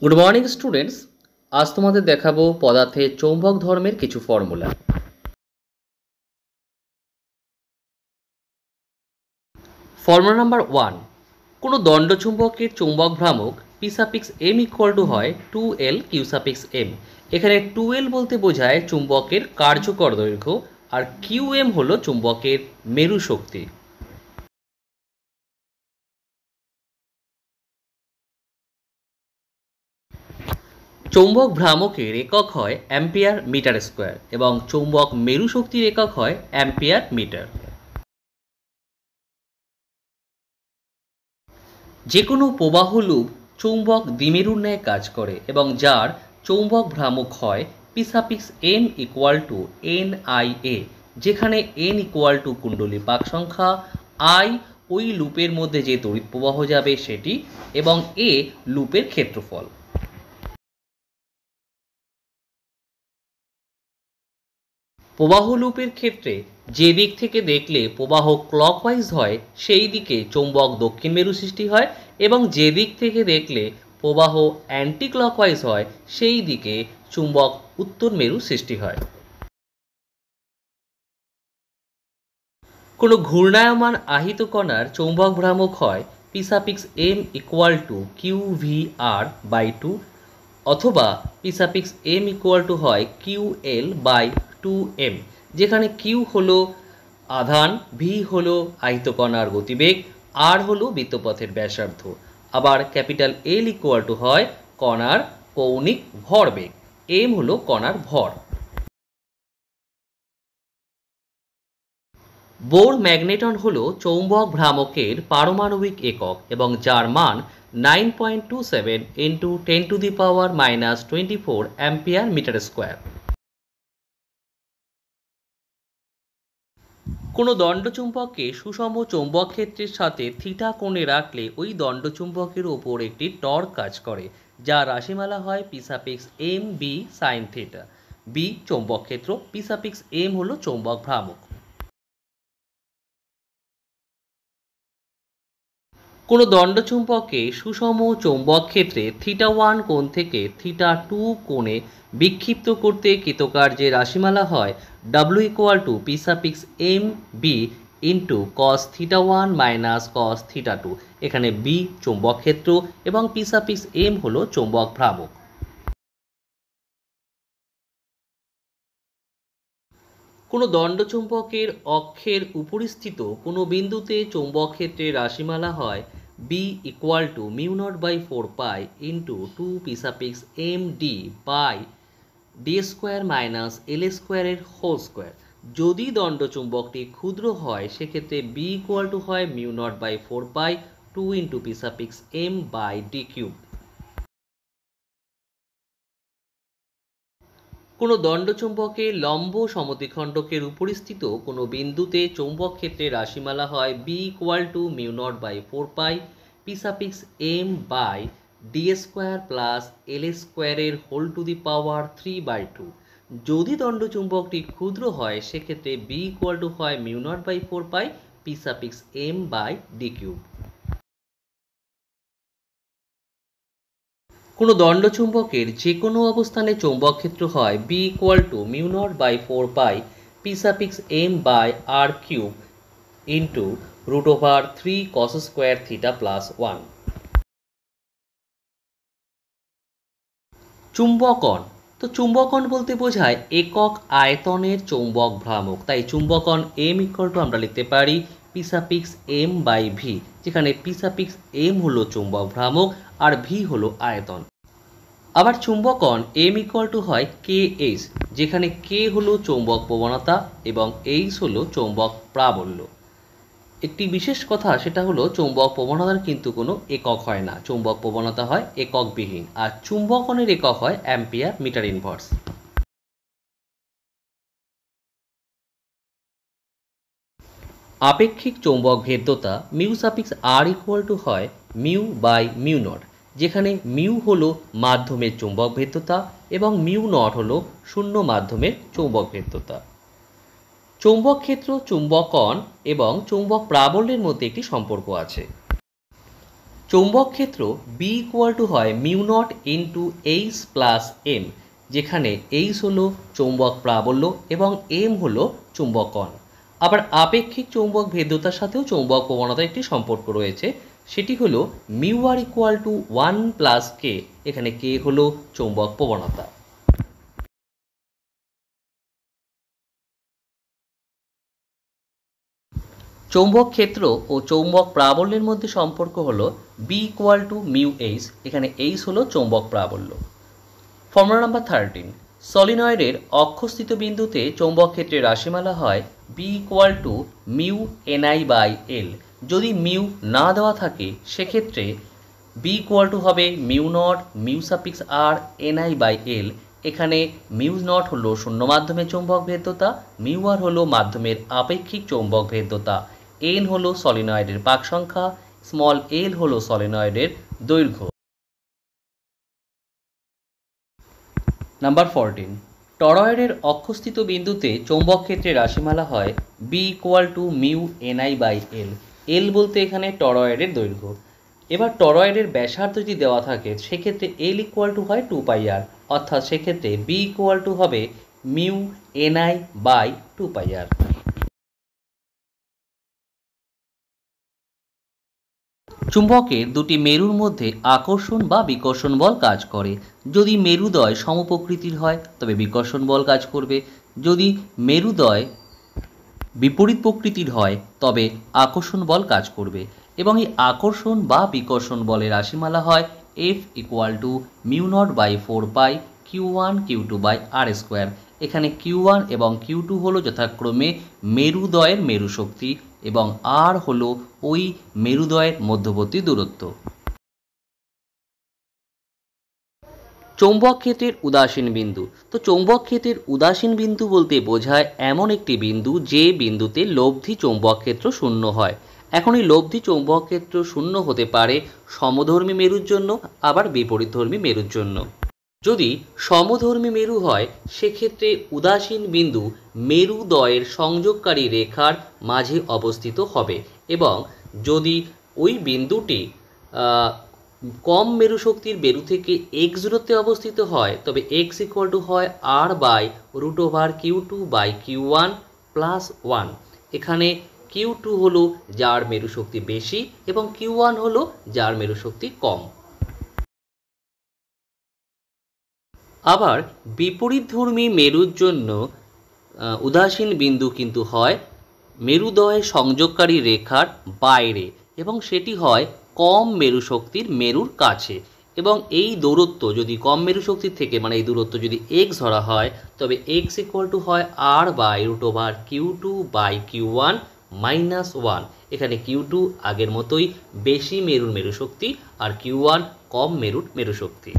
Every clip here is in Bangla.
Good morning students. আজ তোমাদের দেখাবো পদার্থের চৌম্বক ধর্মের কিছু ফর্মুলা। ফর্মুলা নাম্বার 1, কোনো দণ্ডচুম্বকের চৌম্বক ভ্রামক P suffix M equal to হয় 2l কিউ সাফিক্স এম। এখানে 2l বলতে বোঝায় চুম্বকের কার্যকর দৈর্ঘ্য, আর কিউ এম হলো চুম্বকের মেরু শক্তি। চৌম্বক ভ্রামকের একক হয় অ্যাম্পিয়ার মিটার স্কোয়ার এবং চৌম্বক মেরু শক্তির একক হয় অ্যাম্পিয়ার মিটার। যে কোনো প্রবাহ লুপ চৌম্বক দ্বিমেরুর ন্যায় কাজ করে এবং যার চৌম্বক ভ্রামক হয় P suffix M equal to N I A, যেখানে এন ইকুয়াল টু কুণ্ডলী পাক সংখ্যা, আই ওই লুপের মধ্যে যে তড়িৎ প্রবাহ যাবে সেটি, এবং এ লুপের ক্ষেত্রফল। প্রবাহ লুপের ক্ষেত্রে যে দিক থেকে দেখলে প্রবাহ ক্লকওয়াইজ হয় সেই দিকে চৌম্বক দক্ষিণ মেরু সৃষ্টি হয়, এবং যে দিক থেকে দেখলে প্রবাহ অ্যান্টি ক্লকওয়াইজ হয় সেই দিকে চুম্বক উত্তর মেরু সৃষ্টি হয়। কোনো ঘূর্ণায়মান আহিত কণার চৌম্বক ভ্রামক হয় P suffix M equal to Q V R by 2, অথবা P suffix M equal to হয় কিউ এল বাই 2m, যেখানে কিউ হলো আধান, ভি হলো আহিত কণার গতিবেগ, আর হলো বৃত্তপথের ব্যাসার্ধ। আবার ক্যাপিটাল এল ইকুয়াল টু হয় কণার কৌণিক ভরবেগ, এম হলো কণার ভর। বোর ম্যাগনেটন হলো চৌম্বক ভ্রামকের পারমাণবিক একক এবং যার মান 9.27 ইন্টু 10⁻⁻24 অ্যাম্পিয়ার মিটার স্কোয়ার। কোনো দণ্ডচুম্বককে সুষম চৌম্বক ক্ষেত্রের সাথে থিটা কোণে রাখলে ওই দণ্ডচুম্বকের ওপর একটি টর্ক কাজ করে, যা রাশিমালা হয় P suffix M B sine theta. B চৌম্বক ক্ষেত্র, পি সাফিক্স এম হলো চৌম্বক ভ্রামক। কোনো দণ্ডচুম্বককে সুষম চৌম্বক ক্ষেত্রে θ1 কোণ থেকে θ2 কোণে বিক্ষিপ্ত করতে কৃতকার্যের রাশিমালা হয় W equal to P suffix M B into cos θ1 minus cos θ2। এখানে বি চৌম্বক ক্ষেত্র এবং পি সাফিক্স এম হলো চৌম্বক ভ্রামক। কোনো দণ্ডচুম্বকের অক্ষের উপরিস্থিত কোনো বিন্দুতে চৌম্বক ক্ষেত্রের রাশিমালা হয় B equal to mu not by 4 into 2 P suffix M D by D square minus L স্কোয়ারের হোল স্কোয়ার। যদি দণ্ডচুম্বকটি ক্ষুদ্র হয় সেক্ষেত্রে বি ইকুয়াল টু হয় mu not by 4 2 into P suffix M by D cube. কোনো দণ্ডচুম্বকের লম্ব সমদ্বিখণ্ডকের উপরিস্থিত কোনো বিন্দুতে চৌম্বক ক্ষেত্রের রাশিমালা হয় B equal to mu not by 4 P suffix M by D square plus L স্কোয়ারের হোল টু দি পাওয়ার 3/2। যদি দণ্ডচুম্বকটি ক্ষুদ্র হয় সেক্ষেত্রে বি ইকুয়াল টু হয় mu not by 4 P suffix M by D cube. কোনো দণ্ডচুম্বকের যে কোনো অবস্থানে চৌম্বক ক্ষেত্র হয় B equal to mu not by 4 P suffix M by R cube into √3 cos square theta plus 1। চুম্বকন, তো চুম্বকন বলতে বোঝায় একক আয়তনের চৌম্বক ভ্রামক, তাই চুম্বকন এম ইকুয়াল টু আমরা লিখতে পারি P suffix M by V, যেখানে পি সাফিক্স এম হলো চৌম্বক ভ্রামক আর ভি হলো আয়তন। আবার চুম্বকন এম ইকুয়াল টু হয় কে এইচ, যেখানে কে হলো চৌম্বক প্রবণতা এবং এইচ হলো চৌম্বক প্রাবল্য। একটি বিশেষ কথা সেটা হলো চৌম্বক প্রবণতার কিন্তু কোনো একক হয় না, চৌম্বক প্রবণতা হয় এককবিহীন, আর চুম্বকনের একক হয় অ্যাম্পিয়ার মিটার ইনভার্স। আপেক্ষিক চৌম্বক ভেদ্যতা mu suffix R equal to হয় মিউ বাই মিউ নট, যেখানে মিউ হলো মাধ্যমের চৌম্বক ভেদ্যতা এবং মিউ নট হলো শূন্য মাধ্যমের চৌম্বক ভেদ্যতা। চৌম্বক ক্ষেত্র, চুম্বকন এবং চৌম্বক প্রাবল্যের মধ্যে একটি সম্পর্ক আছে। চৌম্বক ক্ষেত্র বি ইকুয়াল টু হয় mu naught into H plus M, যেখানে এইচ হলো চৌম্বক প্রাবল্য এবং এম হলো চুম্বকন। আবার আপেক্ষিক চৌম্বক ভেদ্যতার সাথেও চৌম্বক প্রবণতার একটি সম্পর্ক রয়েছে, সেটি হলো mu R equal to 1 plus K, এখানে কে হলো চৌম্বক প্রবণতা। চৌম্বক ক্ষেত্র ও চৌম্বক প্রাবল্যের মধ্যে সম্পর্ক হলো B equal to mu H, এখানে এইচ হলো চৌম্বক প্রাবল্য। ফর্মুলা নাম্বার 13, সলিনয়েডের অক্ষস্থিত বিন্দুতে চৌম্বক ক্ষেত্রের রাশিমালা হয় B equal to mu NI by L. যদি মিউ না দেওয়া থাকে সেক্ষেত্রে বি ইকুয়াল টু হবে mu naught mu suffix R NI by L. এখানে মিউ নট হলো শূন্য মাধ্যমের চৌম্বক ভেদ্যতা, মিউ আর হলো মাধ্যমের আপেক্ষিক চৌম্বক ভেদ্যতা, এন হলো সলিনয়েডের পাক সংখ্যা, স্মল এল হলো সলিনয়েডের দৈর্ঘ্য। নাম্বার 14, টরয়েডের অক্ষস্থিত বিন্দুতে চৌম্বক ক্ষেত্রের রাশিমালা হয় B equal to mu NI by L. L বলতে এখানে টরয়েডের দৈর্ঘ্য। এবার টরয়েডের ব্যাসার্ধ যদি দেওয়া থাকে সেক্ষেত্রে এল ইকুয়াল টু হয় 2 পাই আর, অর্থাৎ সেক্ষেত্রে বি ইকুয়াল টু হবে মিউ এনআই বাই 2 পাই আর। চুম্বকের দুটি মেরুর মধ্যে আকর্ষণ বা বিকর্ষণ বল কাজ করে। যদি মেরুদ্বয় সমপ্রকৃতির হয় তবে বিকর্ষণ বল কাজ করবে, যদি মেরুদ্বয় বিপরীত প্রকৃতির হয় তবে আকর্ষণ বল কাজ করবে। এবং এই আকর্ষণ বা বিকর্ষণ বলের রাশিমালা হয় F equal to mu not by 4 pi Q1 Q2 by R square. এখানে Q1 এবং Q2 হলো যথাক্রমে মেরুদ্বয়ের মেরু শক্তি এবং আর হলো ওই মেরুদ্বয়ের মধ্যবর্তী দূরত্ব। চৌম্বক ক্ষেত্রের উদাসীন বিন্দু। তো চৌম্বক ক্ষেত্রের উদাসীন বিন্দু বলতে বোঝায় এমন একটি বিন্দু যে বিন্দুতে লব্ধি চৌম্বক ক্ষেত্র শূন্য হয়। এখন এই লব্ধি চৌম্বক ক্ষেত্র শূন্য হতে পারে সমধর্মী মেরুর জন্য, আবার বিপরীতধর্মী মেরুর জন্য। যদি সমধর্মী মেরু হয় সেক্ষেত্রে উদাসীন বিন্দু মেরুদ্বয়ের সংযোগকারী রেখার মাঝে অবস্থিত হবে, এবং যদি ওই বিন্দুটি কম মেরু শক্তির মেরু থেকে এক্স দূরত্বে অবস্থিত হয় তবে এক্স ইকুয়াল টু হয় R by root over Q2 by Q1 plus 1। এখানে Q2 হলো যার মেরু শক্তি বেশি এবং Q1 হলো যার মেরু শক্তি কম। আবার বিপরীতধর্মী মেরুর জন্য উদাসীন বিন্দু কিন্তু হয় মেরুদ্বয় সংযোগকারী রেখার বাইরে এবং সেটি হয় কম মেরু শক্তির মেরুর কাছে, এবং এই দূরত্ব যদি কম মেরু শক্তির থেকে মানে এই দূরত্ব যদি এক্স ধরা হয় তবে এক্স ইকুয়াল টু হয় R by root over Q2 by Q1 minus 1। এখানে Q2 আগের মতোই বেশি মেরুর মেরু শক্তি আর Q1 কম মেরুর মেরু শক্তি।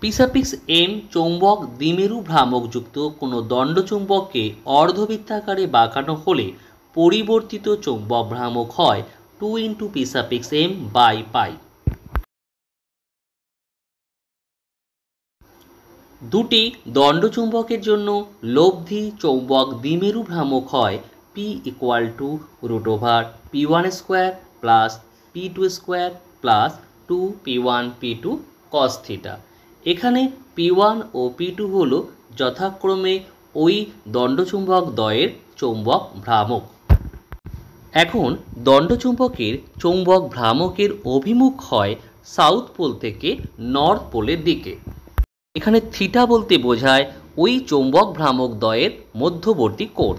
পি সাফিক্স এম চৌম্বক দ্বিমেরু ভ্রামকযুক্ত কোনো দণ্ডচুম্বককে অর্ধবৃত্তাকারে বাঁকানো হলে পরিবর্তিত চৌম্বক ভ্রামক হয় 2 into P suffix M by pi. দুটি দণ্ডচুম্বকের জন্য লব্ধি চৌম্বক দ্বিমেরু ভ্রামক হয় P equal to root over P1 square plus P2 square plus 2P1 P2 cos theta. এখানে P1 ও P2 হলো যথাক্রমে ওই দণ্ডচুম্বক দ্বয়ের চৌম্বক ভ্রামক। এখন দণ্ডচুম্বকের চৌম্বক ভ্রামকের অভিমুখ হয় সাউথ পোল থেকে নর্থ পোলের দিকে। এখানে থিটা বলতে বোঝায় ওই চৌম্বক ভ্রামক দ্বয়ের মধ্যবর্তী কোণ।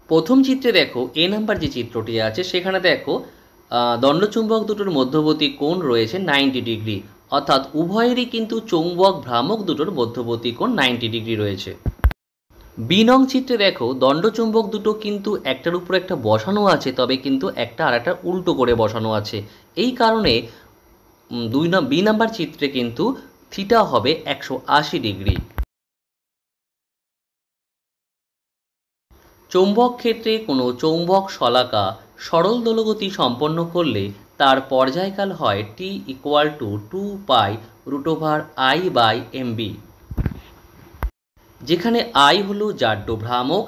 প্রথম চিত্রে দেখো এ নাম্বার যে চিত্রটি আছে সেখানে দেখো দণ্ডচুম্বক দুটোর মধ্যবর্তী কোণ রয়েছে 90 ডিগ্রি, অর্থাৎ উভয়েরই কিন্তু চৌম্বক ভ্রামক দুটোর মধ্যবর্তী কোণ 90 ডিগ্রি রয়েছে। বি নং চিত্রে দেখো দণ্ডচুম্বক দুটো কিন্তু একটার উপর একটা বসানো আছে, তবে কিন্তু একটা আর একটা উল্টো করে বসানো আছে। এই কারণে বি নাম্বার চিত্রে কিন্তু থিটা হবে 180 ডিগ্রি। চৌম্বক ক্ষেত্রে কোনো চৌম্বক শলাকা সরল দোলগতি সম্পন্ন করলে তার পর্যায়কাল হয় t equal to 2 pi root over I by MB, যেখানে I হলো জাড্য ভ্রামক,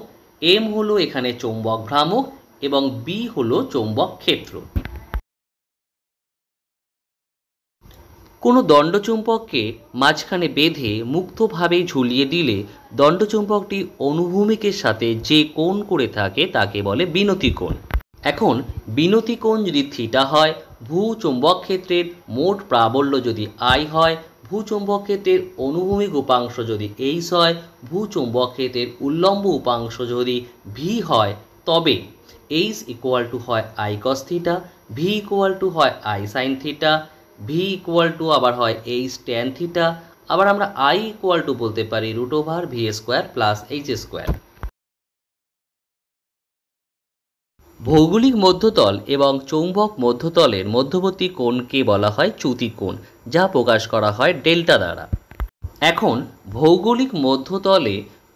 M হলো এখানে চৌম্বক ভ্রামক, এবং বি হলো চৌম্বক ক্ষেত্র। কোনো দণ্ডচুম্বককে মাঝখানে বেঁধে মুক্তভাবে ঝুলিয়ে দিলে দণ্ডচুম্বকটি অনুভূমিকের সাথে যে কোণ করে থাকে তাকে বলে বিনতি কোণ। এখন বিনতি কোণ যদি থিটা হয়, ভূচৌম্বক ক্ষেত্রের মোট প্রাবল্য যদি আই হয়, ভূচৌম্বক ক্ষেত্রের অনুভূমিক উপাংশ যদি এইচ হয়, ভূচৌম্বক ক্ষেত্রের উল্লম্ব উপাংশ যদি ভি হয়, তবে এইচ ইকুয়াল টু হয় I cos theta, V equal to হয় I sine theta, V equal to আবার হয় এইচ ট্যান থিটা, আবার আমরা আই ইকুয়াল টু বলতে পারি root over V square plus H square. ভৌগোলিক মধ্যতল এবং চৌম্বক মধ্যতলের মধ্যবর্তী কোণকে বলা হয় চ্যুতি কোণ, যা প্রকাশ করা হয় ডেল্টা দ্বারা। এখন ভৌগোলিক মধ্যতলে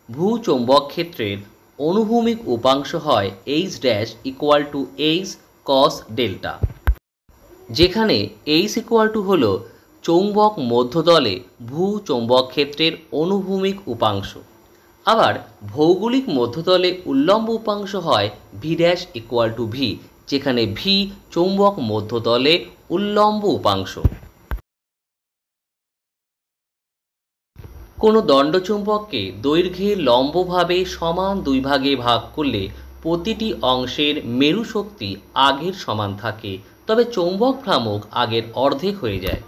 ভূচৌম্বক ক্ষেত্রের অনুভূমিক উপাংশ হয় H dash equal to H cos delta, যেখানে এইচ ইকুয়াল টু হল চৌম্বক মধ্যতলে ভূচৌম্বক ক্ষেত্রের অনুভূমিক উপাংশ। আবার ভৌগোলিক মধ্যতলে উল্লম্ব উপাংশ হয় V dash equal to V, যেখানে ভি চৌম্বক মধ্যতলে উল্লম্ব উপাংশ। কোনো দণ্ডচুম্বককে দৈর্ঘ্যে লম্বভাবে সমান দুই ভাগে ভাগ করলে প্রতিটি অংশের মেরু শক্তি আগের সমান থাকে, তবে চৌম্বক ভ্রামক আগের অর্ধেক হয়ে যায়।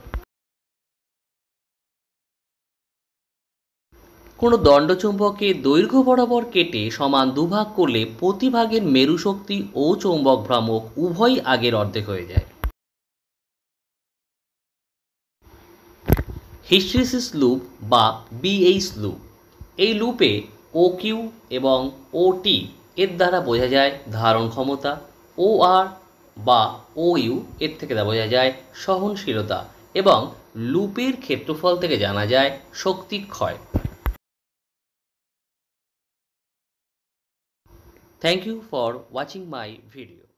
কোনো দণ্ডচুম্বককে দৈর্ঘ্য বরাবর কেটে সমান দুভাগ করলে প্রতি ভাগের মেরু শক্তি ও চৌম্বক ভ্রামক উভয়ই আগের অর্ধেক হয়ে যায়। হিস্টেরিসিস লুপ বা বিএইচ লুপ, এই লুপে ও কিউ এবং ও টি এর দ্বারা বোঝা যায় ধারণ ক্ষমতা, ও আর বা ও ইউ এর থেকে বোঝা যায় সহনশীলতা, এবং লুপের ক্ষেত্রফল থেকে জানা যায় শক্তি ক্ষয়। Thank you for watching my video.